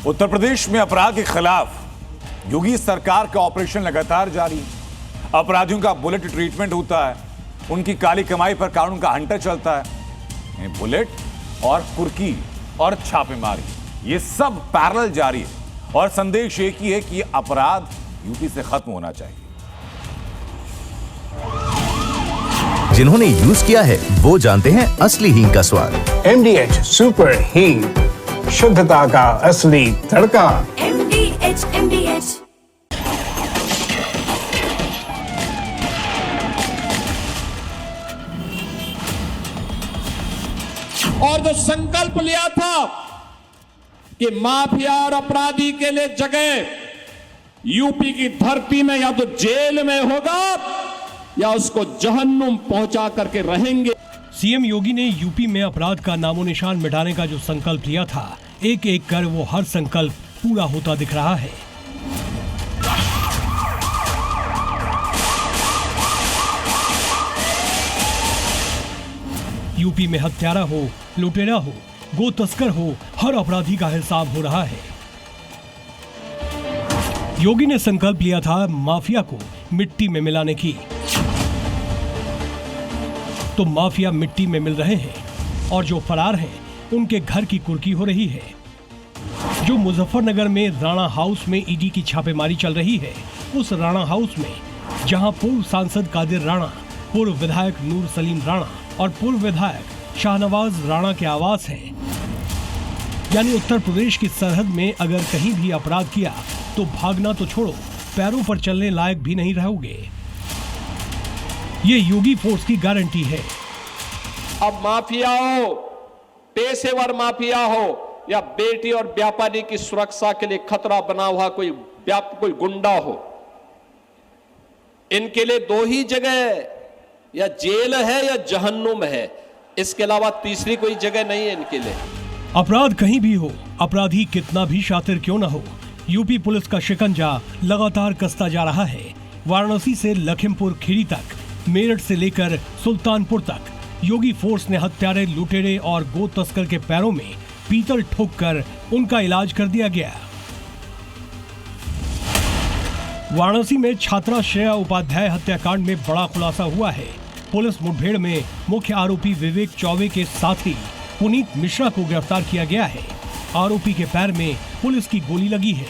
उत्तर प्रदेश में अपराध के खिलाफ योगी सरकार का ऑपरेशन लगातार जारी है। अपराधियों का बुलेट ट्रीटमेंट होता है, उनकी काली कमाई पर कानून का हंटर चलता है। बुलेट और कुर्की और छापेमारी ये सब पैरेलल जारी है और संदेश एक ही है कि अपराध यूपी से खत्म होना चाहिए। जिन्होंने यूज किया है वो जानते हैं असली हींग का स्वाद। MDH सुपर हींग, शुद्धता का असली तड़का। MDH और जो संकल्प लिया था कि माफिया और अपराधी के लिए जगह यूपी की धरती में या तो जेल में होगा या उसको जहन्नुम पहुंचा करके रहेंगे। सीएम योगी ने यूपी में अपराध का नामो निशान मिटाने का जो संकल्प लिया था, एक एक कर वो हर संकल्प पूरा होता दिख रहा है। यूपी में हत्यारा हो, लुटेरा हो, गो तस्कर हो, हर अपराधी का हिसाब हो रहा है। योगी ने संकल्प लिया था माफिया को मिट्टी में मिलाने की, तो माफिया मिट्टी में मिल रहे हैं और जो फरार हैं उनके घर की कुर्की हो रही है। जो मुजफ्फरनगर में राणा हाउस में ईडी की छापेमारी चल रही है, उस राणा हाउस में जहां पूर्व सांसद कादिर राणा, पूर्व विधायक नूर सलीम राणा और पूर्व विधायक शाहनवाज राणा के आवास हैं, यानी उत्तर प्रदेश की सरहद में अगर कहीं भी अपराध किया तो भागना तो छोड़ो, पैरों पर चलने लायक भी नहीं रहोगे। ये योगी फोर्स की गारंटी है। अब माफिया हो, पेशेवर माफिया हो या बेटी और व्यापारी की सुरक्षा के लिए खतरा बना हुआ कोई गुंडा हो, इनके लिए दो ही जगह, या जेल है या जहन्नुम है। इसके अलावा तीसरी कोई जगह नहीं है इनके लिए। अपराध कहीं भी हो, अपराधी कितना भी शातिर क्यों न हो, यूपी पुलिस का शिकंजा लगातार कसता जा रहा है। वाराणसी से लखीमपुर खीरी तक, मेरठ से लेकर सुल्तानपुर तक योगी फोर्स ने हत्यारे, लुटेरे और गो तस्कर के पैरों में पीतल ठोककर उनका इलाज कर दिया गया। वाराणसी में छात्रा श्रेया उपाध्याय हत्याकांड में बड़ा खुलासा हुआ है। पुलिस मुठभेड़ में मुख्य आरोपी विवेक चौबे के साथी पुनीत मिश्रा को गिरफ्तार किया गया है। आरोपी के पैर में पुलिस की गोली लगी है।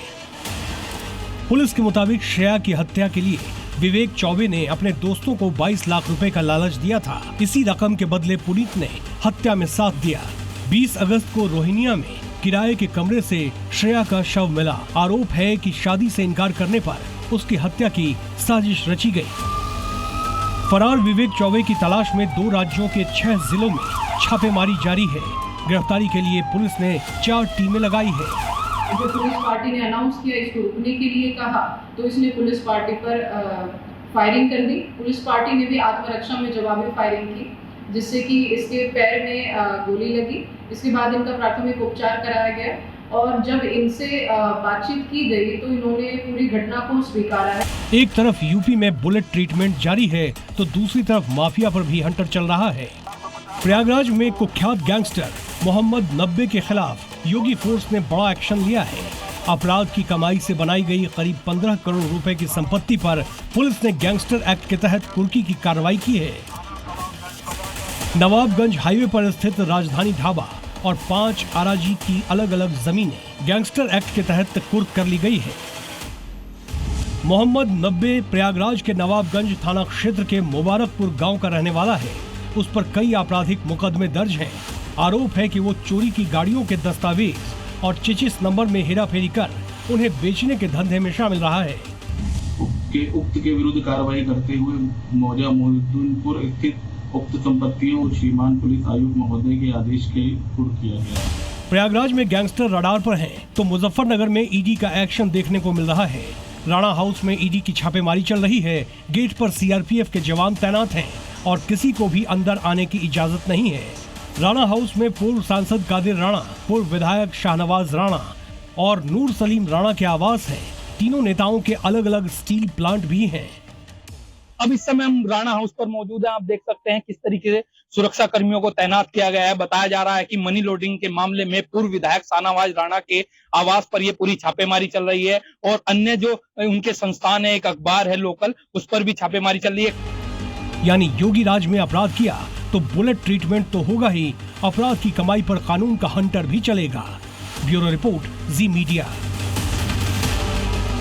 पुलिस के मुताबिक श्रेया की हत्या के लिए विवेक चौबे ने अपने दोस्तों को 22 लाख रुपए का लालच दिया था। इसी रकम के बदले पुनीत ने हत्या में साथ दिया। 20 अगस्त को रोहिनिया में किराए के कमरे से श्रेया का शव मिला। आरोप है कि शादी से इनकार करने पर उसकी हत्या की साजिश रची गई। फरार विवेक चौबे की तलाश में 2 राज्यों के 6 जिलों में छापेमारी जारी है। गिरफ्तारी के लिए पुलिस ने 4 टीमें लगाई है। जो पुलिस पार्टी ने अनाउंस किया, इसको रुकने के लिए कहा, तो इसने पुलिस पार्टी पर फायरिंग कर दी। पुलिस पार्टी ने भी आत्मरक्षा में जवाबी फायरिंग की, जिससे कि इसके पैर में गोली लगी। इसके बाद इनका प्राथमिक उपचार कराया गया और जब इनसे बातचीत की गई तो इन्होंने पूरी घटना को स्वीकारा है। एक तरफ यूपी में बुलेट ट्रीटमेंट जारी है तो दूसरी तरफ माफिया पर भी हंटर चल रहा है। प्रयागराज में कुख्यात गैंगस्टर मोहम्मद नब्बे के खिलाफ योगी फोर्स ने बड़ा एक्शन लिया है। अपराध की कमाई से बनाई गई करीब 15 करोड़ रुपए की संपत्ति पर पुलिस ने गैंगस्टर एक्ट के तहत कुर्की की कार्रवाई की है। नवाबगंज हाईवे पर स्थित राजधानी ढाबा और 5 आराजी की अलग अलग जमीनें गैंगस्टर एक्ट के तहत कुर्क कर ली गई है। मोहम्मद नब्बे प्रयागराज के नवाबगंज थाना क्षेत्र के मुबारकपुर गांव का रहने वाला है। उस पर कई आपराधिक मुकदमे दर्ज हैं। आरोप है कि वो चोरी की गाड़ियों के दस्तावेज और 25 नंबर में हेराफेरी कर उन्हें बेचने के धंधे में शामिल रहा है। उक्त के विरुद्ध कार्रवाई करते हुए मौजा मोहिद्दीनपुर स्थित उक्त संपत्तियों श्रीमान पुलिस आयुक्त महोदय के आदेश के कुर्क किया गया। प्रयागराज में गैंगस्टर रडार पर हैं, तो मुजफ्फरनगर में ईडी का एक्शन देखने को मिल रहा है। राणा हाउस में ईडी की छापेमारी चल रही है। गेट पर सीआरपीएफ के जवान तैनात हैं और किसी को भी अंदर आने की इजाजत नहीं है। राणा हाउस में पूर्व सांसद कादिर राणा, पूर्व विधायक शाहनवाज राणा और नूर सलीम राणा के आवास हैं। तीनों नेताओं के अलग अलग स्टील प्लांट भी हैं। अब इस समय हम राणा हाउस पर मौजूद हैं। आप देख सकते हैं किस तरीके से सुरक्षा कर्मियों को तैनात किया गया है। बताया जा रहा है कि मनी लॉन्ड्रिंग के मामले में पूर्व विधायक शाहनवाज राणा के आवास पर ये पूरी छापेमारी चल रही है और अन्य जो उनके संस्थान है, एक अखबार है लोकल, उस पर भी छापेमारी चल रही है। यानी योगी राज में अपराध किया तो बुलेट ट्रीटमेंट तो होगा ही, अपराध की कमाई पर कानून का हंटर भी चलेगा। ब्यूरो रिपोर्ट, जी मीडिया।